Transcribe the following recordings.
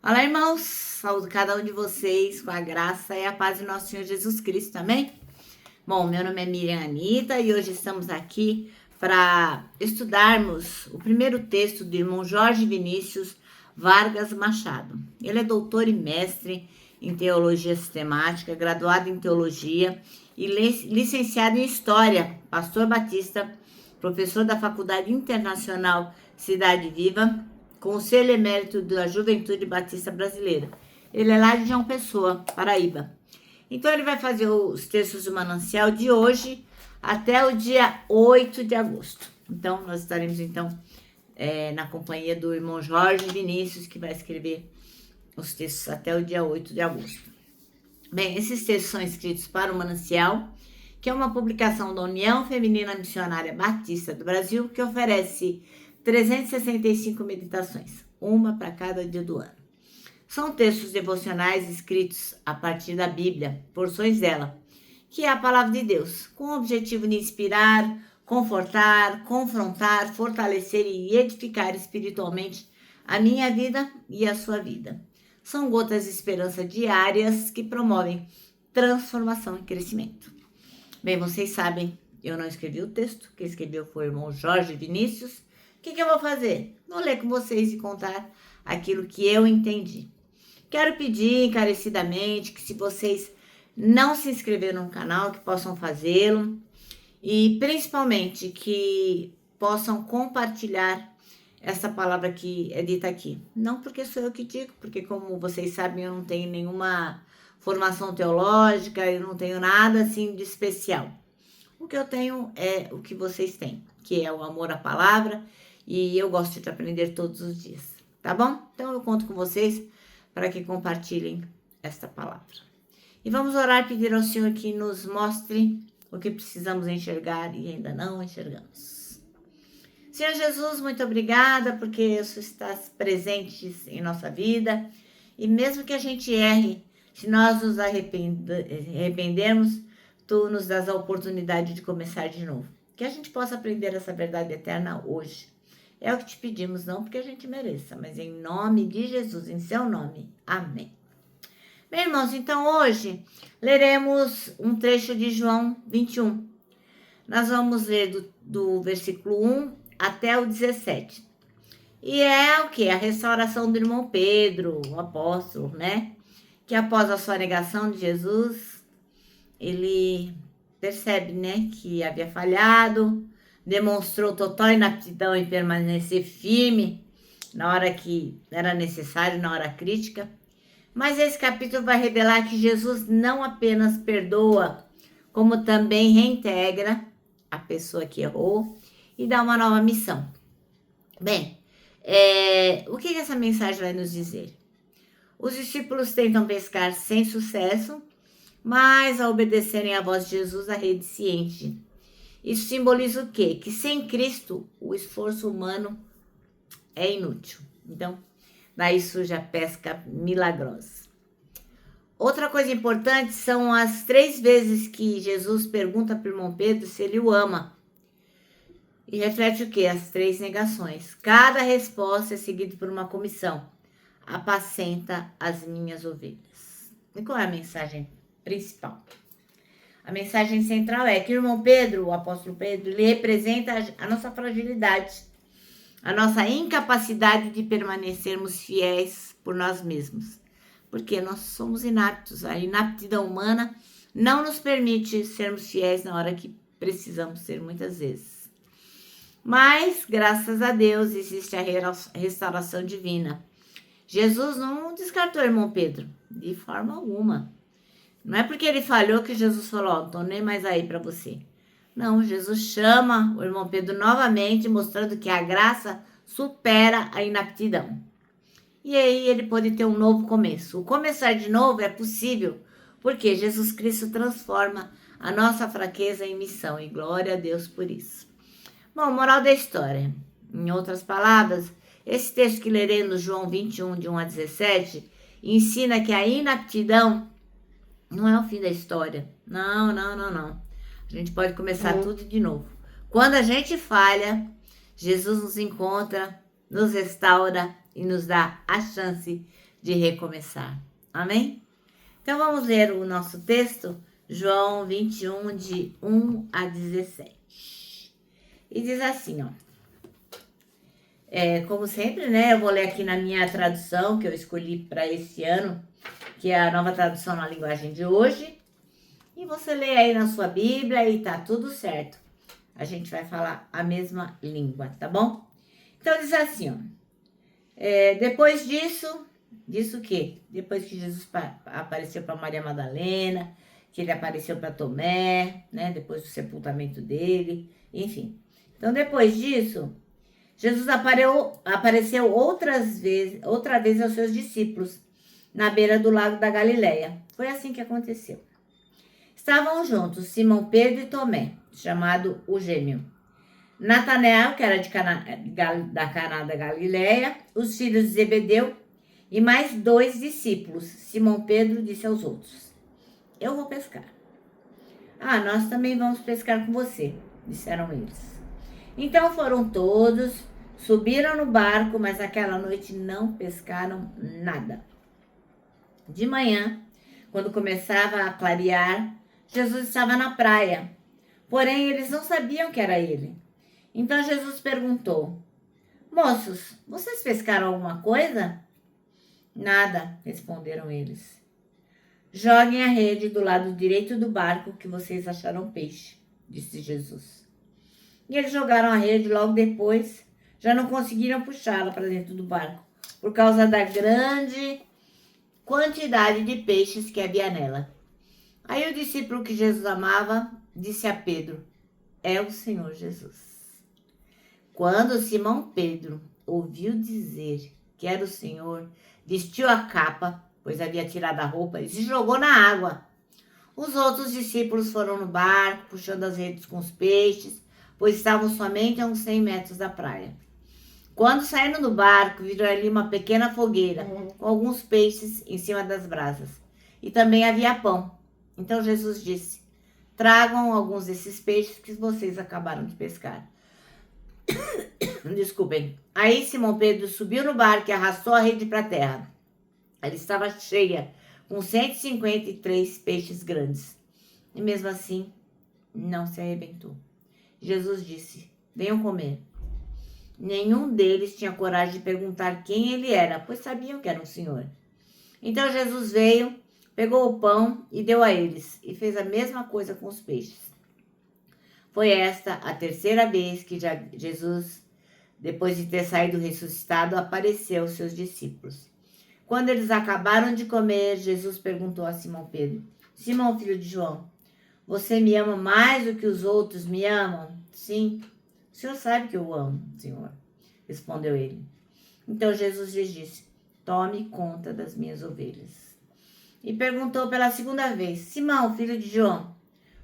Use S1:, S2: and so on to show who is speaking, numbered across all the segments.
S1: Olá, irmãos, saúdo cada um de vocês com a graça e a paz de nosso Senhor Jesus Cristo, amém? Bom, meu nome é Miriam Anita e hoje estamos aqui para estudarmos o primeiro texto do irmão Jorge Vinícius Vargas Machado. Ele é doutor e mestre em teologia sistemática, graduado em teologia e licenciado em história, pastor batista, professor da Faculdade Internacional Cidade Viva, Conselho Emérito da Juventude Batista Brasileira. Ele é lá de João Pessoa, Paraíba. Então, ele vai fazer os textos do manancial de hoje até o dia 8 de agosto. Então, nós estaremos, na companhia do irmão Jorge Vinícius, que vai escrever os textos até o dia 8 de agosto. Bem, esses textos são escritos para o Manancial, que é uma publicação da União Feminina Missionária Batista do Brasil, que oferece 365 meditações, uma para cada dia do ano. São textos devocionais escritos a partir da Bíblia, porções dela, que é a palavra de Deus, com o objetivo de inspirar, confortar, confrontar, fortalecer e edificar espiritualmente a minha vida e a sua vida. São gotas de esperança diárias que promovem transformação e crescimento. Bem, vocês sabem, eu não escrevi o texto, quem escreveu foi o irmão Jorge Vinícius. O que eu vou fazer? Vou ler com vocês e contar aquilo que eu entendi. Quero pedir encarecidamente que, se vocês não se inscreveram no canal, que possam fazê-lo e principalmente que possam compartilhar essa palavra que é dita aqui. Não porque sou eu que digo, porque, como vocês sabem, eu não tenho nenhuma formação teológica, eu não tenho nada assim de especial. O que eu tenho é o que vocês têm, que é o amor à palavra, e eu gosto de aprender todos os dias, tá bom? Então eu conto com vocês para que compartilhem esta palavra. E vamos orar e pedir ao Senhor que nos mostre o que precisamos enxergar e ainda não enxergamos. Senhor Jesus, muito obrigada porque o Senhor está presente em nossa vida, e mesmo que a gente erre, se nós nos arrependermos, Tu nos dás a oportunidade de começar de novo. Que a gente possa aprender essa verdade eterna hoje. É o que te pedimos, não porque a gente mereça, mas em nome de Jesus, em seu nome. Amém. Bem, irmãos, então hoje leremos um trecho de João 21. Nós vamos ler do versículo 1 até o 17. E é o que? A restauração do irmão Pedro, o apóstolo, né? Que após a sua negação de Jesus, ele percebe, né, que havia falhado, demonstrou total inaptidão em permanecer firme na hora que era necessário, na hora crítica. Mas esse capítulo vai revelar que Jesus não apenas perdoa, como também reintegra a pessoa que errou e dá uma nova missão. Bem, o que essa mensagem vai nos dizer? Os discípulos tentam pescar sem sucesso, mas ao obedecerem à voz de Jesus, a rede se enche. Isso simboliza o quê? Que sem Cristo, o esforço humano é inútil. Então, daí surge a pesca milagrosa. Outra coisa importante são as 3 vezes que Jesus pergunta para o irmão Pedro se ele o ama. E reflete o quê? As 3 negações. Cada resposta é seguida por uma comissão. Apacenta as minhas ovelhas. E qual é a mensagem principal? A mensagem central é que o irmão Pedro, o apóstolo Pedro, ele representa a nossa fragilidade, a nossa incapacidade de permanecermos fiéis por nós mesmos, porque nós somos inaptos. A inaptidão humana não nos permite sermos fiéis na hora que precisamos ser, muitas vezes. Mas, graças a Deus, existe a restauração divina. Jesus não descartou o irmão Pedro, de forma alguma. Não é porque ele falhou que Jesus falou, não tô nem mais aí para você. Não, Jesus chama o irmão Pedro novamente, mostrando que a graça supera a inaptidão. E aí ele pode ter um novo começo. O começar de novo é possível, porque Jesus Cristo transforma a nossa fraqueza em missão, e glória a Deus por isso. Bom, moral da história. Em outras palavras, esse texto que leremos, João 21, de 1 a 17, ensina que a inaptidão não é o fim da história. Não. A gente pode começar tudo de novo. Quando a gente falha, Jesus nos encontra, nos restaura e nos dá a chance de recomeçar. Amém? Então vamos ler o nosso texto, João 21, de 1 a 17. E diz assim, ó. Como sempre, né? Eu vou ler aqui na minha tradução, que eu escolhi para esse ano, que é a nova tradução na linguagem de hoje. E você lê aí na sua Bíblia e tá tudo certo. A gente vai falar a mesma língua, tá bom? Então diz assim, ó. Depois disso o quê? Depois que Jesus apareceu para Maria Madalena, que ele apareceu para Tomé, né? Depois do sepultamento dele, enfim. Então depois disso, Jesus apareceu outra vez aos seus discípulos, na beira do lago da Galileia. Foi assim que aconteceu. Estavam juntos Simão Pedro e Tomé, chamado o Gêmeo. Natanael, que era de Caná da Galileia, os filhos de Zebedeu e mais 2 discípulos. Simão Pedro disse aos outros: eu vou pescar. Nós também vamos pescar com você, disseram eles. Então foram todos, subiram no barco, mas aquela noite não pescaram nada. De manhã, quando começava a clarear, Jesus estava na praia, porém eles não sabiam que era ele. Então Jesus perguntou: moços, vocês pescaram alguma coisa? Nada, responderam eles. Joguem a rede do lado direito do barco que vocês acharam peixe, disse Jesus. E eles jogaram a rede logo depois, já não conseguiram puxá-la para dentro do barco, por causa da grande quantidade de peixes que havia nela. Aí o discípulo que Jesus amava disse a Pedro: é o Senhor Jesus. Quando Simão Pedro ouviu dizer que era o Senhor, vestiu a capa, pois havia tirado a roupa, e se jogou na água. Os outros discípulos foram no barco, puxando as redes com os peixes, pois estavam somente a uns 100 metros da praia. Quando saíram do barco, viram ali uma pequena fogueira, com alguns peixes em cima das brasas. E também havia pão. Então Jesus disse: tragam alguns desses peixes que vocês acabaram de pescar. Desculpem. Aí Simão Pedro subiu no barco e arrastou a rede para a terra. Ela estava cheia, com 153 peixes grandes. E mesmo assim, não se arrebentou. Jesus disse: venham comer. Nenhum deles tinha coragem de perguntar quem ele era, pois sabiam que era um senhor. Então Jesus veio, pegou o pão e deu a eles, e fez a mesma coisa com os peixes. Foi esta a terceira vez que Jesus, depois de ter saído ressuscitado, apareceu aos seus discípulos. Quando eles acabaram de comer, Jesus perguntou a Simão Pedro: Simão, filho de João, você me ama mais do que os outros me amam? Sim, o senhor sabe que eu amo, Senhor, respondeu ele. Então Jesus lhes disse: tome conta das minhas ovelhas. E perguntou pela segunda vez: Simão, filho de João,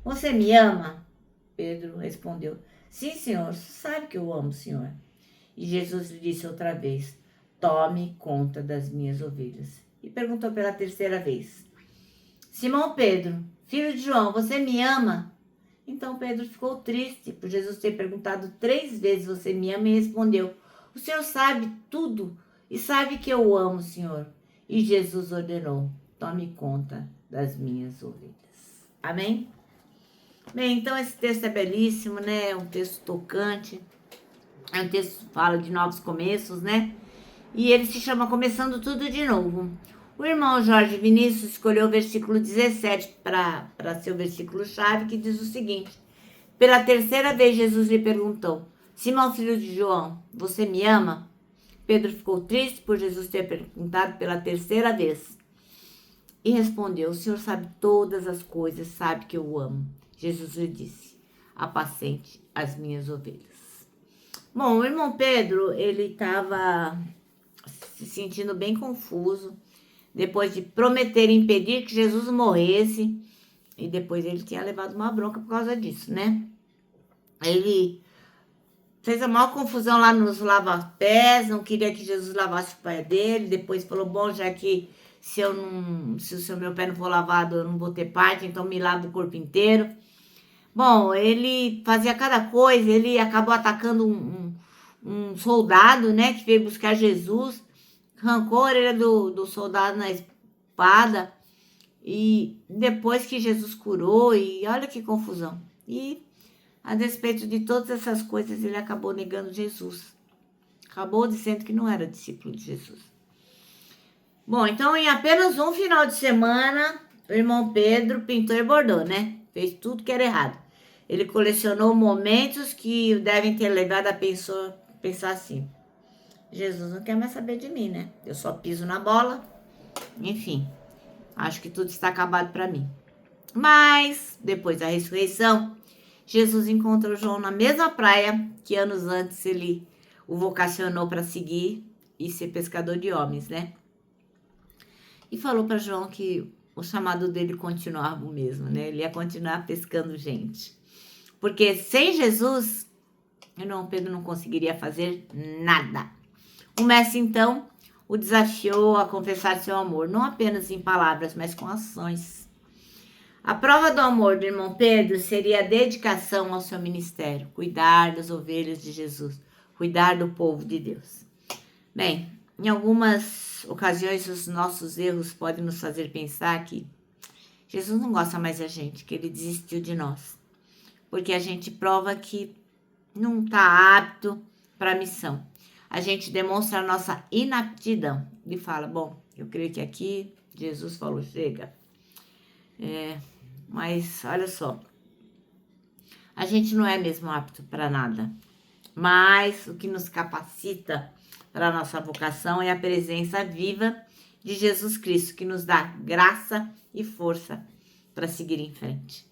S1: você me ama? Pedro respondeu: sim, Senhor, você sabe que eu amo, Senhor. E Jesus lhe disse outra vez: tome conta das minhas ovelhas. E perguntou pela terceira vez: Simão Pedro, filho de João, você me ama? Então Pedro ficou triste por Jesus ter perguntado 3 vezes: você me ama? E respondeu: o Senhor sabe tudo e sabe que eu amo, Senhor. E Jesus ordenou: tome conta das minhas ovelhas. Amém? Bem, então esse texto é belíssimo, né? É um texto tocante. É um texto que fala de novos começos, né? E ele se chama Começando Tudo de Novo. O irmão Jorge Vinícius escolheu o versículo 17 para ser o versículo-chave, que diz o seguinte: pela terceira vez Jesus lhe perguntou: Simão, filho de João, você me ama? Pedro ficou triste por Jesus ter perguntado pela terceira vez. E respondeu: o Senhor sabe todas as coisas, sabe que eu o amo. Jesus lhe disse: apacente as minhas ovelhas. Bom, o irmão Pedro, ele estava se sentindo bem confuso, depois de prometer impedir que Jesus morresse, e depois ele tinha levado uma bronca por causa disso, né? Ele fez a maior confusão lá nos lava-pés, não queria que Jesus lavasse o pé dele, depois falou: bom, já que se o meu pé não for lavado, eu não vou ter parte, então me lava o corpo inteiro. Bom, ele fazia cada coisa, ele acabou atacando um soldado, né, que veio buscar Jesus, arrancou a orelha do soldado na espada. E depois que Jesus curou, e olha que confusão. E a despeito de todas essas coisas, ele acabou negando Jesus. Acabou dizendo que não era discípulo de Jesus. Bom, então em apenas um final de semana, o irmão Pedro pintou e bordou, né? Fez tudo que era errado. Ele colecionou momentos que o devem ter levado a pensar assim: Jesus não quer mais saber de mim, né? Eu só piso na bola. Enfim, acho que tudo está acabado para mim. Mas, depois da ressurreição, Jesus encontrou João na mesma praia que anos antes ele o vocacionou para seguir e ser pescador de homens, né? E falou para João que o chamado dele continuava o mesmo, né? Ele ia continuar pescando gente. Porque sem Jesus, o irmão Pedro não conseguiria fazer nada. O mestre, então, o desafiou a confessar seu amor, não apenas em palavras, mas com ações. A prova do amor do irmão Pedro seria a dedicação ao seu ministério, cuidar das ovelhas de Jesus, cuidar do povo de Deus. Bem, em algumas ocasiões os nossos erros podem nos fazer pensar que Jesus não gosta mais da gente, que ele desistiu de nós, porque a gente prova que não está apto para a missão. A gente demonstra a nossa inaptidão e fala, bom, eu creio que aqui Jesus falou, chega. Mas olha só, a gente não é mesmo apto para nada, mas o que nos capacita para a nossa vocação é a presença viva de Jesus Cristo, que nos dá graça e força para seguir em frente.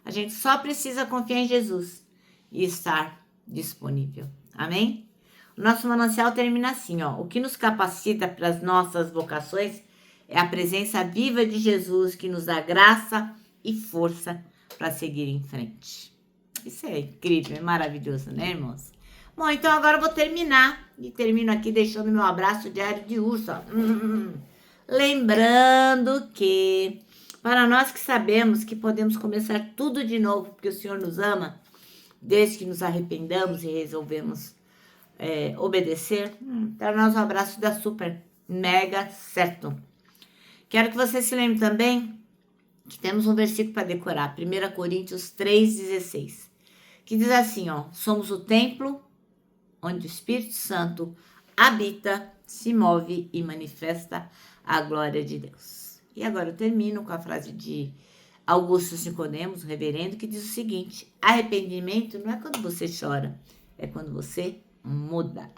S1: A gente só precisa confiar em Jesus e estar disponível. Amém? O nosso manancial termina assim, ó. O que nos capacita para as nossas vocações é a presença viva de Jesus, que nos dá graça e força para seguir em frente. Isso é incrível, é maravilhoso, né, irmãos? Bom, então agora eu vou terminar. E termino aqui deixando meu abraço diário de urso, ó. Lembrando que, para nós que sabemos que podemos começar tudo de novo, porque o Senhor nos ama, desde que nos arrependamos e resolvemos obedecer, para nós o abraço dá super, mega certo. Quero que você se lembre também que temos um versículo para decorar, 1 Coríntios 3,16, que diz assim, ó, somos o templo onde o Espírito Santo habita, se move e manifesta a glória de Deus. E agora eu termino com a frase de Augusto Nicodemos, o reverendo, que diz o seguinte: arrependimento não é quando você chora, é quando você muda.